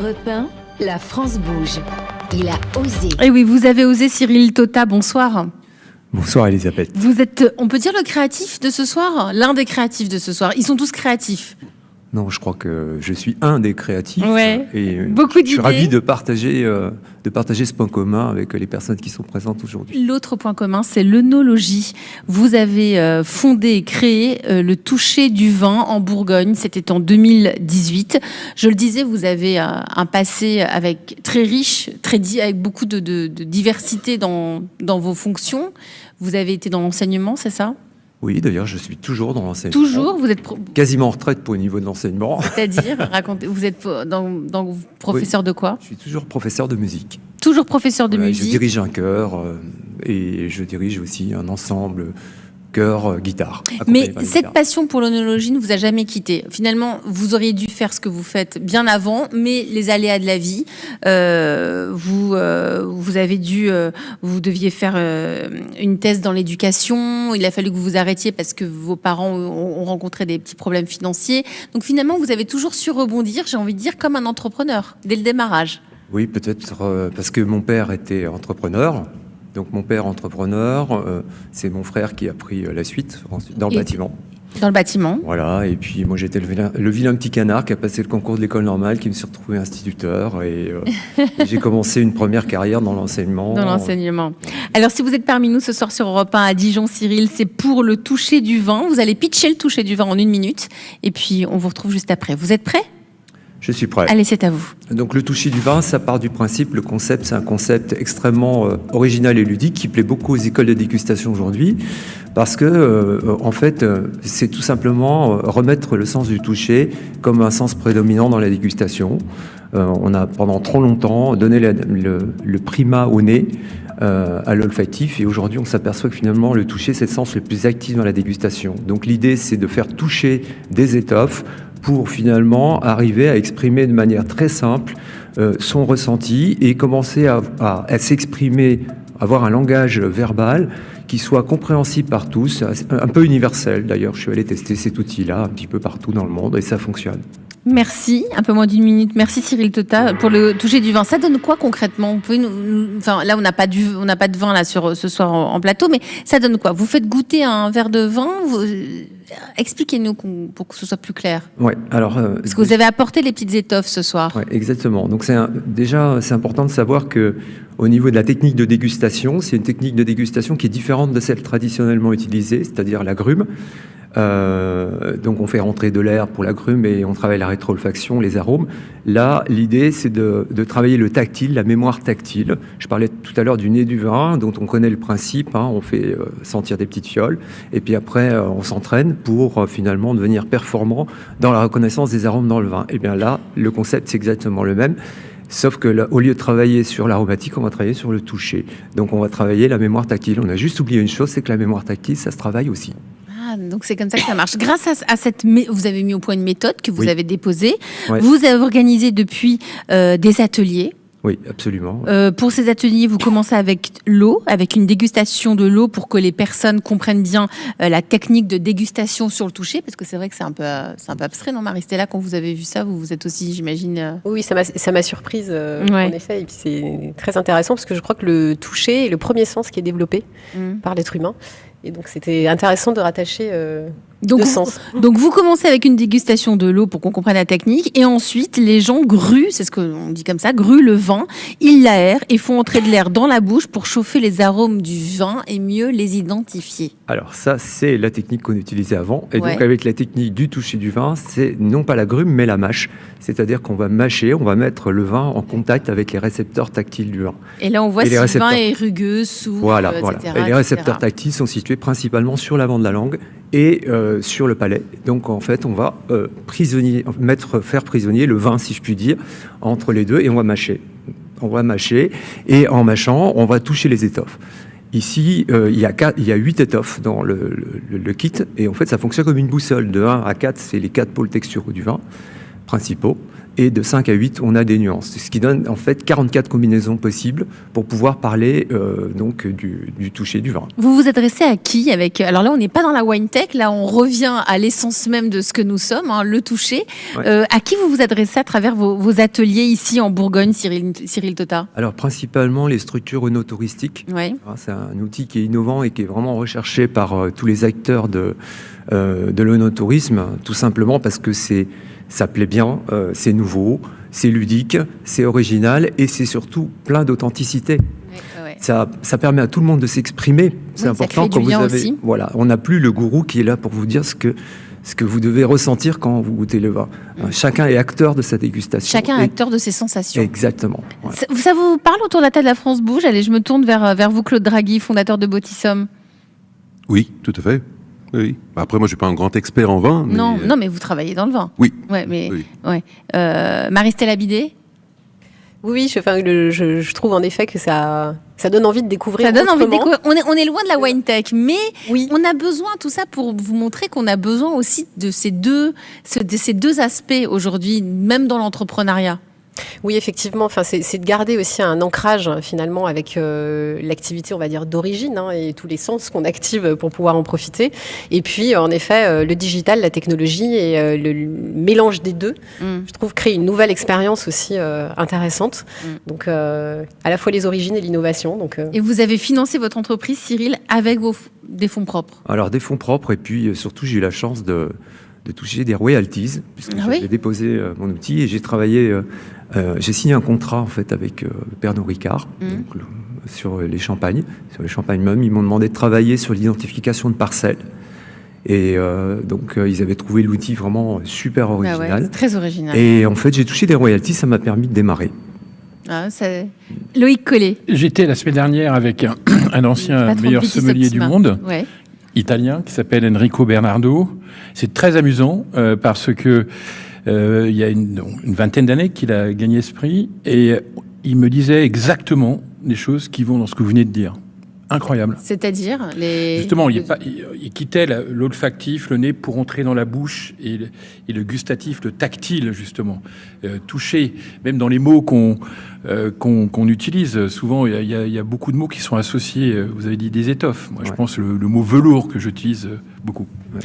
Europe 1, la France bouge. Il a osé. Et oui, vous avez osé, Cyril Tota, bonsoir. Bonsoir Elisabeth. Vous êtes, on peut dire, le créatif de ce soir? L'un des créatifs de ce soir. Ils sont tous créatifs. Non, je crois que je suis un des créatifs. Ouais, et beaucoup d'idées. Je suis ravi de partager ce point commun avec les personnes qui sont présentes aujourd'hui. L'autre point commun, c'est l'œnologie. Vous avez fondé et créé le Toucher du vin en Bourgogne. C'était en 2018. Je le disais, vous avez un passé très riche, avec beaucoup de diversité dans vos fonctions. Vous avez été dans l'enseignement, c'est ça ? Oui, d'ailleurs, je suis toujours dans l'enseignement. Toujours, vous êtes quasiment en retraite au niveau de l'enseignement. C'est-à-dire, racontez, vous êtes professeur de quoi ? Je suis toujours professeur de musique. Toujours professeur de musique. Je dirige un chœur et je dirige aussi un ensemble chœur, guitare. Mais cette passion pour l'œnologie ne vous a jamais quitté. Finalement, vous auriez dû faire ce que vous faites bien avant, mais les aléas de la vie, vous deviez faire une thèse dans l'éducation. Il a fallu que vous vous arrêtiez parce que vos parents ont rencontré des petits problèmes financiers. Donc finalement, vous avez toujours su rebondir, j'ai envie de dire, comme un entrepreneur, dès le démarrage. Oui, peut-être parce que mon père était entrepreneur. Donc mon père entrepreneur, c'est mon frère qui a pris la suite dans le bâtiment. Dans le bâtiment. Voilà, et puis moi j'étais le vilain petit canard qui a passé le concours de l'école normale, qui me suis retrouvé instituteur et j'ai commencé une première carrière dans l'enseignement. Dans l'enseignement. Alors si vous êtes parmi nous ce soir sur Europe 1 à Dijon, Cyril, c'est pour le toucher du vin. Vous allez pitcher le toucher du vin en 1 minute et puis on vous retrouve juste après. Vous êtes prêts ? Je suis prêt. Allez, c'est à vous. Donc le toucher du vin, ça part du principe, le concept, c'est un concept extrêmement original et ludique qui plaît beaucoup aux écoles de dégustation aujourd'hui, parce que en fait, c'est tout simplement remettre le sens du toucher comme un sens prédominant dans la dégustation. On a pendant trop longtemps donné le primat au nez à l'olfactif, et aujourd'hui on s'aperçoit que finalement le toucher, c'est le sens le plus actif dans la dégustation. Donc l'idée, c'est de faire toucher des étoffes pour finalement arriver à exprimer de manière très simple son ressenti et commencer à s'exprimer, avoir un langage verbal qui soit compréhensible par tous, un peu universel. D'ailleurs, je suis allé tester cet outil-là un petit peu partout dans le monde et ça fonctionne. Merci, un peu moins d'1 minute. Merci Cyril Tota pour le toucher du vin. Ça donne quoi concrètement ? Vous pouvez enfin, là, on n'a pas de vin là ce soir en plateau, mais ça donne quoi ? Vous faites goûter un verre de vin. Expliquez-nous pour que ce soit plus clair. Ouais, alors parce que vous avez apporté les petites étoffes ce soir. Ouais, exactement. Donc déjà, c'est important de savoir que au niveau de la technique de dégustation, c'est une technique de dégustation qui est différente de celle traditionnellement utilisée, c'est-à-dire l'agrume. Donc on fait rentrer de l'air pour l'agrume et on travaille la rétro-olfaction, les arômes. Là, l'idée, c'est de travailler le tactile, la mémoire tactile. Je parlais tout à l'heure du nez du vin, dont on connaît le principe. On fait sentir des petites fioles et puis après, on s'entraîne pour finalement devenir performant dans la reconnaissance des arômes dans le vin. Et bien là, le concept, c'est exactement le même. Sauf que là, au lieu de travailler sur l'aromatique, on va travailler sur le toucher. Donc on va travailler la mémoire tactile. On a juste oublié une chose, c'est que la mémoire tactile, ça se travaille aussi. Donc c'est comme ça que ça marche. Grâce à vous avez mis au point une méthode que vous avez déposée. Ouais. Vous avez organisé depuis des ateliers. Oui, absolument. Pour ces ateliers, vous commencez avec l'eau, avec une dégustation de l'eau pour que les personnes comprennent bien la technique de dégustation sur le toucher, parce que c'est vrai que c'est un peu abstrait, non, Marie-Stella, quand vous avez vu ça, vous êtes aussi, j'imagine... Oui, ça m'a surprise, en effet, et puis c'est très intéressant, parce que je crois que le toucher est le premier sens qui est développé par l'être humain, et donc c'était intéressant de rattacher... Donc vous commencez avec une dégustation de l'eau pour qu'on comprenne la technique, et ensuite les gens gruent, c'est ce qu'on dit comme ça, gruent le vin, ils l'aèrent et font entrer de l'air dans la bouche pour chauffer les arômes du vin et mieux les identifier. Alors ça, c'est la technique qu'on utilisait avant, et donc avec la technique du toucher du vin, c'est non pas la grume mais la mâche, c'est-à-dire qu'on va mâcher, on va mettre le vin en contact avec les récepteurs tactiles du vin. Et là on voit si le vin est rugueux, souple, etc. Et les récepteurs tactiles sont situés principalement sur l'avant de la langue et sur le palais. Donc en fait, on va faire prisonnier le vin, si je puis dire, entre les deux, et on va mâcher. On va mâcher, et en mâchant, on va toucher les étoffes. Ici, il y a 8 étoffes dans le kit, et en fait, ça fonctionne comme une boussole. De 1 à 4, c'est les 4 pôles texturaux du vin principaux. et de 5 à 8, on a des nuances. Ce qui donne en fait 44 combinaisons possibles pour pouvoir parler donc du toucher du vin. Vous vous adressez à qui avec... Alors là, on n'est pas dans la wine tech, là on revient à l'essence même de ce que nous sommes, hein, le toucher. Ouais. À qui vous vous adressez à travers vos ateliers ici en Bourgogne, Cyril Tota? Alors principalement les structures œnotouristiques. Ouais. C'est un outil qui est innovant et qui est vraiment recherché par tous les acteurs de l'œnotourisme, tout simplement parce que ça plaît bien, c'est nouveau, c'est ludique, c'est original et c'est surtout plein d'authenticité. Ouais. Ça permet à tout le monde de s'exprimer. C'est important quand vous avez. Aussi. Voilà, on n'a plus le gourou qui est là pour vous dire ce que vous devez ressentir quand vous goûtez le vin. Chacun est acteur de sa dégustation. Chacun est acteur de ses sensations. Exactement. Ouais. Ça vous parle autour de la table de la France Bouge? Allez, je me tourne vers vous, Claude Draghi, fondateur de Botissom. Oui, tout à fait. Oui. Après, moi, je ne suis pas un grand expert en vin. Mais... Non, mais vous travaillez dans le vin. Oui. Ouais, mais, oui. Ouais. Marie-Stella Abidé? Oui, je trouve en effet que ça donne envie de découvrir. Ça donne envie de découvrir. On est loin de la wine tech, mais oui. On a besoin, tout ça pour vous montrer qu'on a besoin aussi de ces deux aspects aujourd'hui, même dans l'entrepreneuriat. Oui, effectivement. Enfin, c'est de garder aussi un ancrage finalement avec l'activité, on va dire, d'origine et tous les sens qu'on active pour pouvoir en profiter. Et puis, en effet, le digital, la technologie et le mélange des deux, je trouve, crée une nouvelle expérience aussi intéressante. Donc, à la fois les origines et l'innovation. Et vous avez financé votre entreprise, Cyril, avec des fonds propres? Alors, des fonds propres et puis surtout, j'ai eu la chance de toucher des royalties, puisque j'ai déposé mon outil et j'ai travaillé, j'ai signé un contrat en fait avec Pernod Ricard donc, sur les champagnes même. Ils m'ont demandé de travailler sur l'identification de parcelles et donc ils avaient trouvé l'outil vraiment super original. Ouais, c'est très original. Et en fait, j'ai touché des royalties, ça m'a permis de démarrer. Loïc Collet. J'étais la semaine dernière avec un ancien meilleur sommelier du monde. Ouais. Italien qui s'appelle Enrico Bernardo. C'est très amusant parce que il y a une vingtaine d'années qu'il a gagné ce prix et il me disait exactement les choses qui vont dans ce que vous venez de dire. Incroyable. C'est-à-dire Justement, il quittait l'olfactif, le nez pour entrer dans la bouche et le gustatif, le tactile justement, toucher. Même dans les mots qu'on utilise, souvent il y a beaucoup de mots qui sont associés. Vous avez dit des étoffes. Moi, je pense le mot velours que j'utilise beaucoup. Ouais.